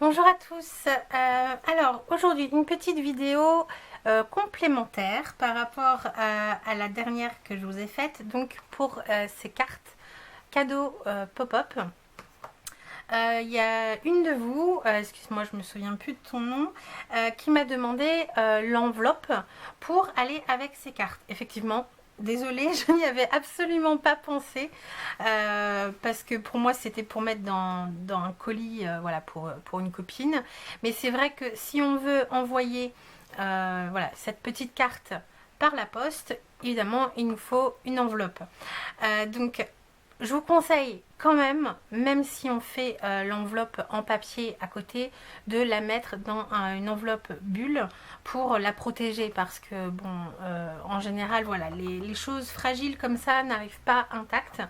Bonjour à tous. Alors aujourd'hui une petite vidéo complémentaire par rapport à la dernière que je vous ai faite, donc pour ces cartes cadeaux pop-up. Il y a une de vous, excuse-moi je me souviens plus de ton nom, qui m'a demandé l'enveloppe pour aller avec ces cartes. Effectivement, désolée, je n'y avais absolument pas pensé parce que pour moi c'était pour mettre dans un colis, voilà, pour une copine. Mais c'est vrai que si on veut envoyer voilà, cette petite carte par la poste, évidemment il nous faut une enveloppe. Donc je vous conseille quand même si on fait l'enveloppe en papier à côté, de la mettre dans une enveloppe bulle pour la protéger, parce que bon, en général, voilà, les choses fragiles comme ça n'arrivent pas intactes.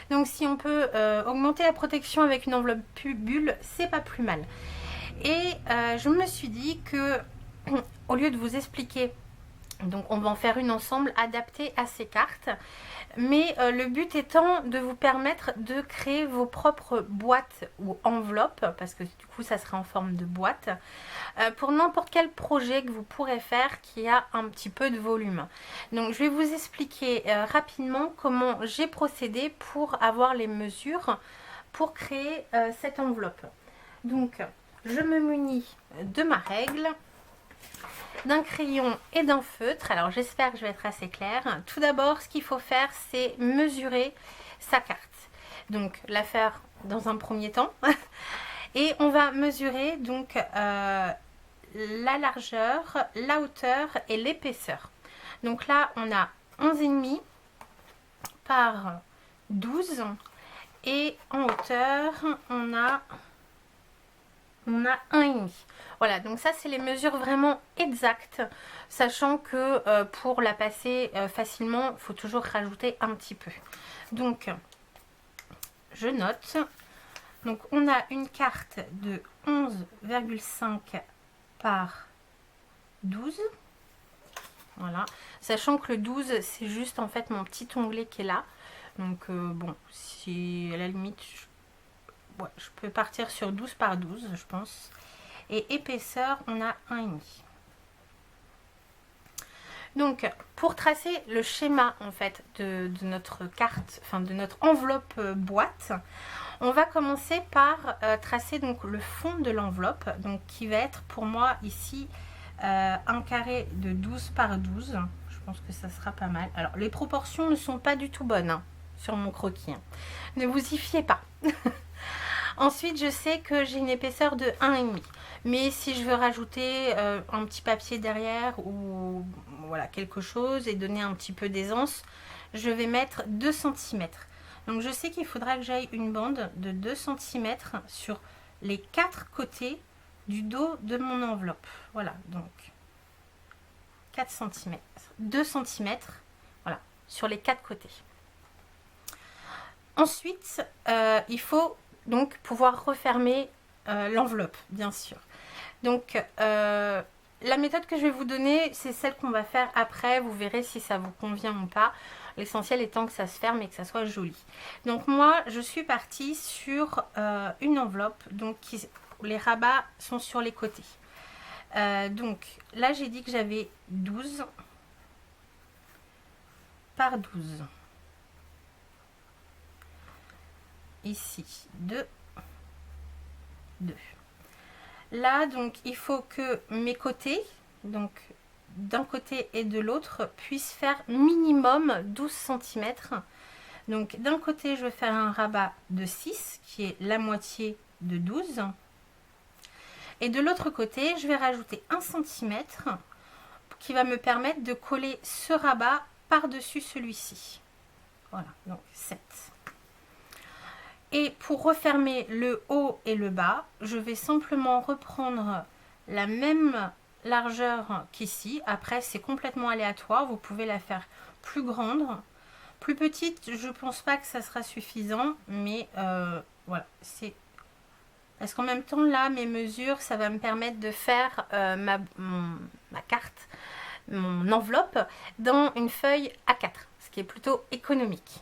Donc si on peut augmenter la protection avec une enveloppe bulle, c'est pas plus mal. Et je me suis dit que au lieu de vous expliquer, donc on va en faire une ensemble adaptée à ces cartes. Mais le but étant de vous permettre de créer vos propres boîtes ou enveloppes, parce que du coup ça sera en forme de boîte, pour n'importe quel projet que vous pourrez faire qui a un petit peu de volume. Donc je vais vous expliquer rapidement comment j'ai procédé pour avoir les mesures pour créer cette enveloppe. Donc je me munis de ma règle, d'un crayon et d'un feutre. Alors j'espère que je vais être assez claire. Tout d'abord, ce qu'il faut faire, c'est mesurer sa carte. Donc la faire dans un premier temps. Et on va mesurer donc la largeur, la hauteur et l'épaisseur. Donc là, on a 11,5 par 12. Et en hauteur, on a 1,5. Voilà, donc ça c'est les mesures vraiment exactes, sachant que pour la passer facilement, il faut toujours rajouter un petit peu. Donc je note. Donc on a une carte de 11,5 par 12. Voilà, sachant que le 12 c'est juste en fait mon petit onglet qui est là. Donc bon, si à la limite je peux partir sur 12 par 12, je pense. Et épaisseur, on a 1,5. Donc pour tracer le schéma en fait de notre carte, enfin de notre enveloppe boîte, on va commencer par tracer donc le fond de l'enveloppe, donc qui va être pour moi ici un carré de 12 par 12. Je pense que ça sera pas mal. Alors les proportions ne sont pas du tout bonnes hein, sur mon croquis, hein. Ne vous y fiez pas. Ensuite, je sais que j'ai une épaisseur de 1,5. Mais si je veux rajouter un petit papier derrière ou voilà quelque chose et donner un petit peu d'aisance, je vais mettre 2 cm. Donc je sais qu'il faudra que j'aille une bande de 2 cm sur les 4 côtés du dos de mon enveloppe. Voilà, donc 4 cm, 2 cm, voilà, sur les 4 côtés. Ensuite, il faut donc pouvoir refermer l'enveloppe, bien sûr. Donc la méthode que je vais vous donner, c'est celle qu'on va faire après. Vous verrez si ça vous convient ou pas. L'essentiel étant que ça se ferme et que ça soit joli. Donc moi, je suis partie sur une enveloppe. Donc les rabats sont sur les côtés. Donc là, j'ai dit que j'avais 12 par 12. Ici 2. Là donc il faut que mes côtés, donc d'un côté et de l'autre, puissent faire minimum 12 cm. Donc d'un côté je vais faire un rabat de 6 qui est la moitié de 12, et de l'autre côté je vais rajouter 1 cm qui va me permettre de coller ce rabat par dessus celui-ci. Voilà, donc 7. Et pour refermer le haut et le bas, je vais simplement reprendre la même largeur qu'ici. Après, c'est complètement aléatoire. Vous pouvez la faire plus grande. Plus petite, je ne pense pas que ça sera suffisant. Mais voilà, c'est... Parce qu'en même temps, là, mes mesures, ça va me permettre de faire ma carte, mon enveloppe, dans une feuille A4. Ce qui est plutôt économique.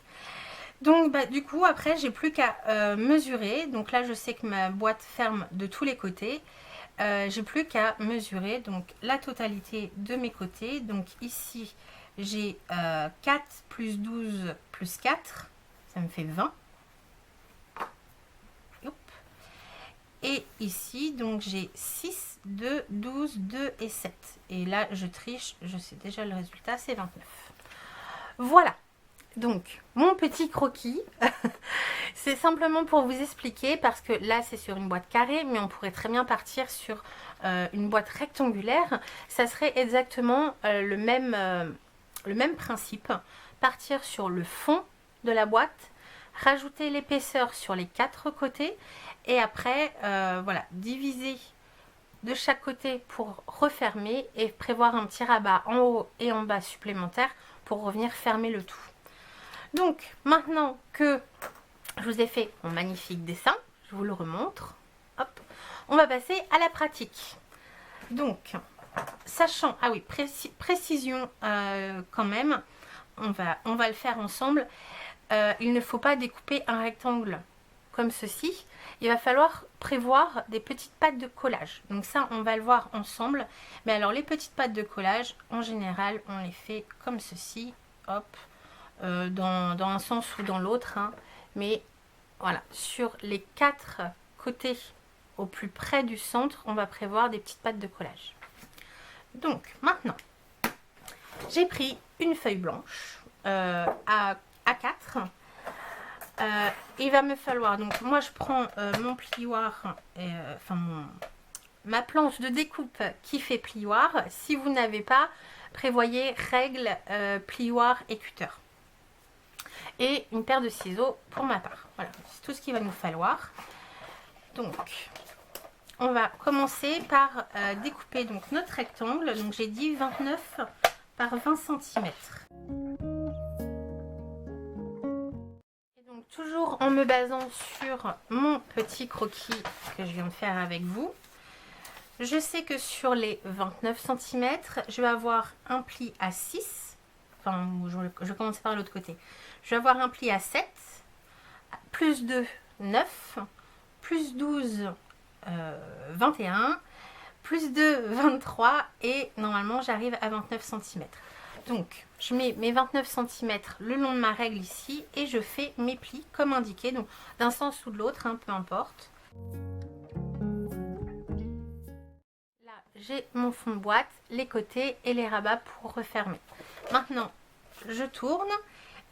Donc du coup après j'ai plus qu'à mesurer. Donc là je sais que ma boîte ferme de tous les côtés. J'ai plus qu'à mesurer donc la totalité de mes côtés. Donc ici j'ai 4 plus 12 plus 4, ça me fait 20. Et ici donc j'ai 6, 2, 12, 2 et 7. Et là je triche, je sais déjà le résultat, c'est 29. Voilà. Donc, mon petit croquis, c'est simplement pour vous expliquer, parce que là, c'est sur une boîte carrée, mais on pourrait très bien partir sur une boîte rectangulaire. Ça serait exactement le même principe. Partir sur le fond de la boîte, rajouter l'épaisseur sur les 4 côtés, et après, voilà, diviser de chaque côté pour refermer, et prévoir un petit rabat en haut et en bas supplémentaire pour revenir fermer le tout. Donc, maintenant que je vous ai fait mon magnifique dessin, je vous le remontre. Hop, on va passer à la pratique. Donc, sachant, ah oui, précision quand même, on va le faire ensemble. Il ne faut pas découper un rectangle comme ceci. Il va falloir prévoir des petites pattes de collage. Donc ça, on va le voir ensemble. Mais alors, les petites pattes de collage, en général, on les fait comme ceci. Hop. Dans un sens ou dans l'autre, hein. Mais voilà, sur les 4 côtés au plus près du centre, on va prévoir des petites pattes de collage. Donc maintenant, j'ai pris une feuille blanche à 4. Il va me falloir, donc moi je prends mon plioir, enfin ma planche de découpe qui fait plioir. Si vous n'avez pas, prévoyez règle, plioir et cutter. Et une paire de ciseaux pour ma part. Voilà, c'est tout ce qu'il va nous falloir. Donc, on va commencer par découper donc notre rectangle. Donc, j'ai dit 29 par 20 cm. Et donc, toujours en me basant sur mon petit croquis que je viens de faire avec vous, je sais que sur les 29 cm, je vais avoir un pli à 6. Enfin, je commence par l'autre côté. Je vais avoir un pli à 7, plus 2, 9, plus 12, 21, plus 2, 23 et normalement j'arrive à 29 cm. Donc, je mets mes 29 cm le long de ma règle ici et je fais mes plis comme indiqué, donc d'un sens ou de l'autre, hein, peu importe. Là, j'ai mon fond de boîte, les côtés et les rabats pour refermer. Maintenant, je tourne.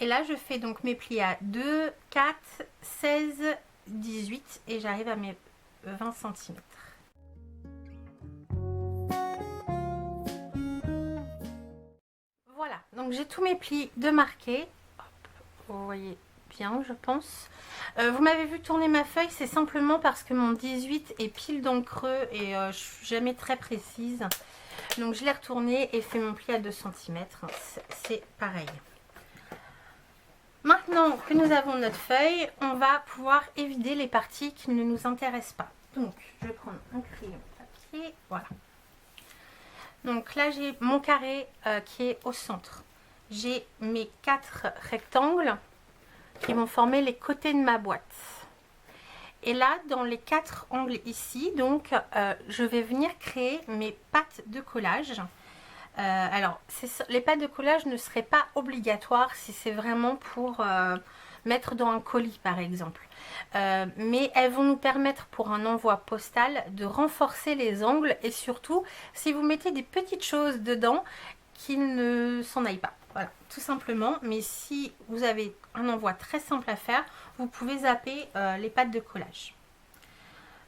Et là, je fais donc mes plis à 2, 4, 16, 18 et j'arrive à mes 20 cm. Voilà, donc j'ai tous mes plis de marquer. Hop, vous voyez bien, je pense. Vous m'avez vu tourner ma feuille, c'est simplement parce que mon 18 est pile dans le creux et je suis jamais très précise. Donc je l'ai retourné et fait mon pli à 2 cm. C'est pareil. Maintenant que nous avons notre feuille, on va pouvoir évider les parties qui ne nous intéressent pas. Donc, je vais prendre un crayon papier, voilà. Donc là, j'ai mon carré qui est au centre. J'ai mes 4 rectangles qui vont former les côtés de ma boîte. Et là, dans les 4 angles ici, donc, je vais venir créer mes pattes de collage. Alors, les pattes de collage ne seraient pas obligatoires si c'est vraiment pour mettre dans un colis par exemple. Mais elles vont nous permettre pour un envoi postal de renforcer les angles et surtout si vous mettez des petites choses dedans qu'ils ne s'en aillent pas. Voilà, tout simplement. Mais si vous avez un envoi très simple à faire, vous pouvez zapper les pattes de collage.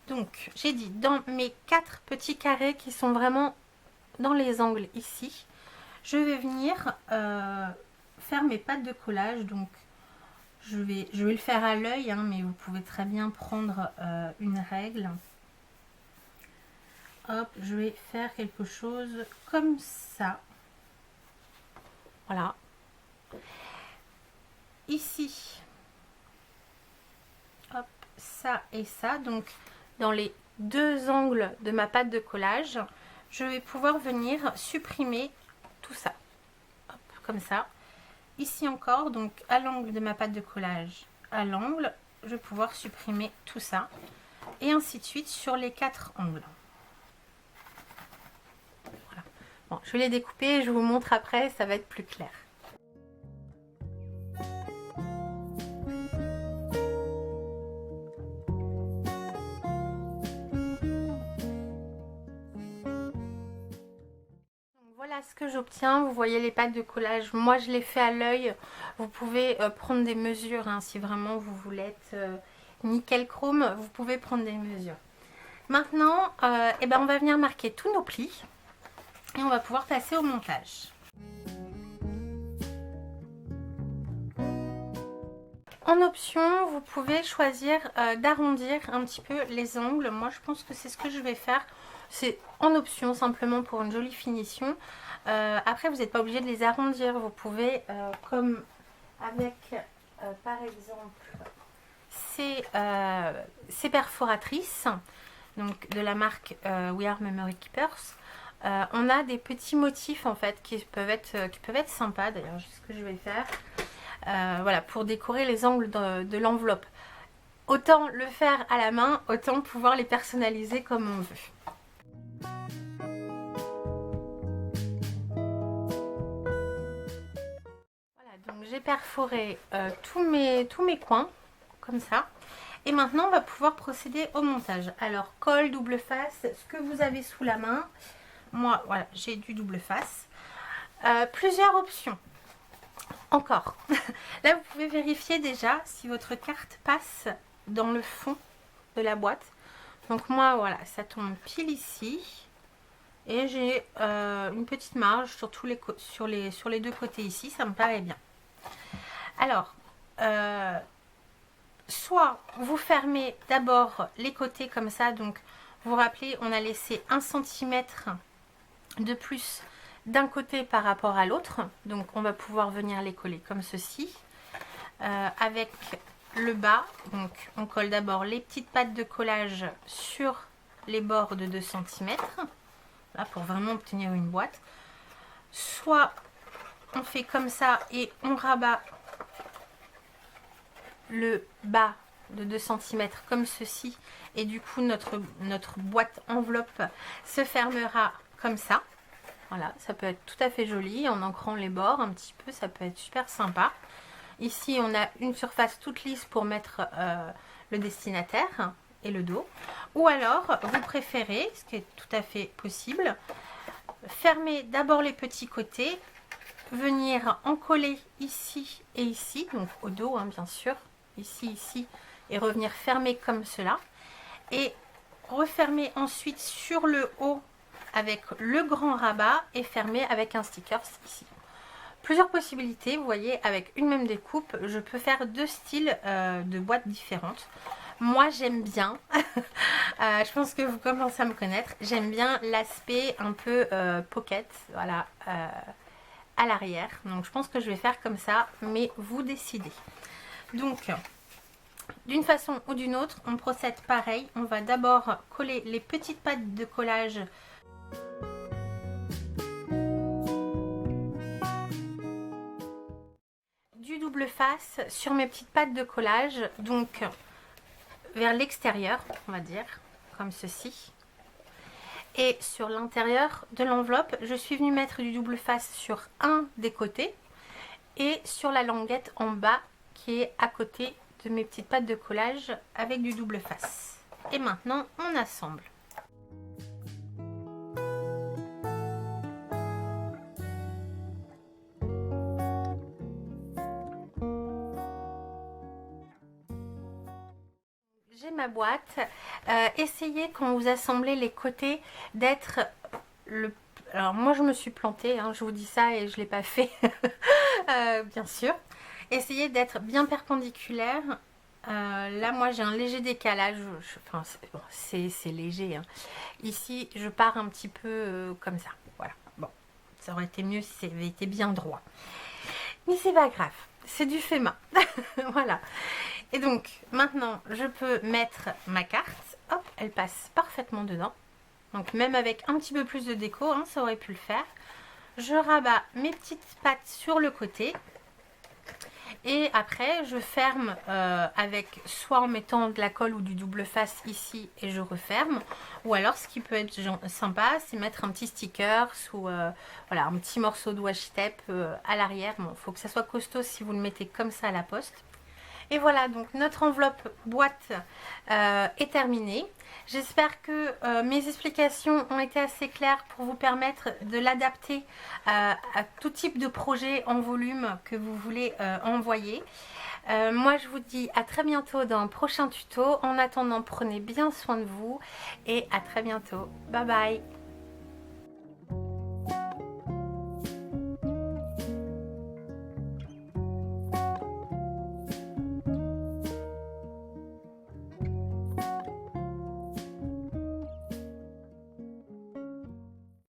Donc, j'ai dit dans mes 4 petits carrés qui sont vraiment dans les angles ici, je vais venir faire mes pattes de collage. Donc je vais le faire à l'œil, hein, mais vous pouvez très bien prendre une règle. Hop, je vais faire quelque chose comme ça. Voilà. Ici, hop, ça et ça. Donc dans les 2 angles de ma patte de collage, je vais pouvoir venir supprimer tout ça. Hop, comme ça. ici encore, donc à l'angle de ma pâte de collage, à l'angle, je vais pouvoir supprimer tout ça. Et ainsi de suite sur les 4 angles. Voilà. Bon, je vais les découper et je vous montre après, ça va être plus clair. Voilà ce que j'obtiens. Vous voyez les pâtes de collage. Moi, je les fais à l'œil. Vous pouvez prendre des mesures hein, si vraiment vous voulez être nickel chrome. Vous pouvez prendre des mesures. Maintenant, eh ben, on va venir marquer tous nos plis et on va pouvoir passer au montage. En option, vous pouvez choisir d'arrondir un petit peu les angles. Moi, je pense que c'est ce que je vais faire. C'est en option, simplement pour une jolie finition. Après, vous n'êtes pas obligé de les arrondir. Vous pouvez, comme avec, par exemple, ces perforatrices, donc de la marque We Are Memory Keepers. On a des petits motifs, en fait, qui peuvent être sympas. D'ailleurs, c'est ce que je vais faire. Voilà, pour décorer les angles de l'enveloppe. Autant le faire à la main, autant pouvoir les personnaliser comme on veut. Voilà, donc j'ai perforé tous mes coins, comme ça. Et maintenant, on va pouvoir procéder au montage. Alors, colle, double face, ce que vous avez sous la main. Moi, voilà, j'ai du double face. Plusieurs options. Encore. Là, vous pouvez vérifier déjà si votre carte passe dans le fond de la boîte. Donc moi, voilà, ça tombe pile ici. Et j'ai une petite marge sur les deux côtés ici. Ça me paraît bien. Alors, soit vous fermez d'abord les côtés comme ça. Donc, vous vous rappelez, on a laissé 1 cm de plus d'un côté par rapport à l'autre, donc on va pouvoir venir les coller comme ceci avec le bas. Donc on colle d'abord les petites pattes de collage sur les bords de 2 cm là, pour vraiment obtenir une boîte. Soit on fait comme ça et on rabat le bas de 2 cm comme ceci, et du coup notre boîte enveloppe se fermera comme ça. Voilà, ça peut être tout à fait joli en ancrant les bords un petit peu, ça peut être super sympa. Ici, on a une surface toute lisse pour mettre le destinataire et le dos. Ou alors, vous préférez, ce qui est tout à fait possible, fermer d'abord les petits côtés, venir en coller ici et ici, donc au dos hein, bien sûr, ici, et revenir fermer comme cela. Et refermer ensuite sur le haut avec le grand rabat et fermer avec un sticker ici. Plusieurs possibilités, vous voyez, avec une même découpe, je peux faire 2 styles de boîtes différentes. Moi j'aime bien, je pense que vous commencez à me connaître, j'aime bien l'aspect un peu pocket, voilà, à l'arrière. Donc je pense que je vais faire comme ça, mais vous décidez. Donc, d'une façon ou d'une autre, on procède pareil. On va d'abord coller les petites pattes de collage du double face sur mes petites pattes de collage, donc vers l'extérieur, on va dire, comme ceci. Et sur l'intérieur de l'enveloppe, je suis venue mettre du double face sur un des côtés et sur la languette en bas qui est à côté de mes petites pattes de collage avec du double face. Et maintenant, on assemble. J'ai ma boîte. Essayez quand vous assemblez les côtés d'être le... Alors moi je me suis plantée, hein, je vous dis ça et je ne l'ai pas fait, bien sûr. Essayez d'être bien perpendiculaire. Là moi j'ai un léger décalage, enfin c'est léger. Hein. Ici je pars un petit peu comme ça. Voilà. Bon, ça aurait été mieux si ça avait été bien droit. Mais c'est pas grave, c'est du fait main. Voilà. Et donc maintenant je peux mettre ma carte. Hop, elle passe parfaitement dedans. Donc même avec un petit peu plus de déco, hein, ça aurait pu le faire. Je rabats mes petites pattes sur le côté. Et après je ferme avec soit en mettant de la colle ou du double face ici et je referme, ou alors ce qui peut être sympa c'est mettre un petit sticker ou voilà, un petit morceau de washi tape à l'arrière. Bon, faut que ça soit costaud si vous le mettez comme ça à la poste. Et voilà, donc notre enveloppe boîte est terminée. J'espère que mes explications ont été assez claires pour vous permettre de l'adapter à tout type de projet en volume que vous voulez envoyer. Moi je vous dis à très bientôt dans un prochain tuto. En attendant, prenez bien soin de vous et à très bientôt. Bye bye.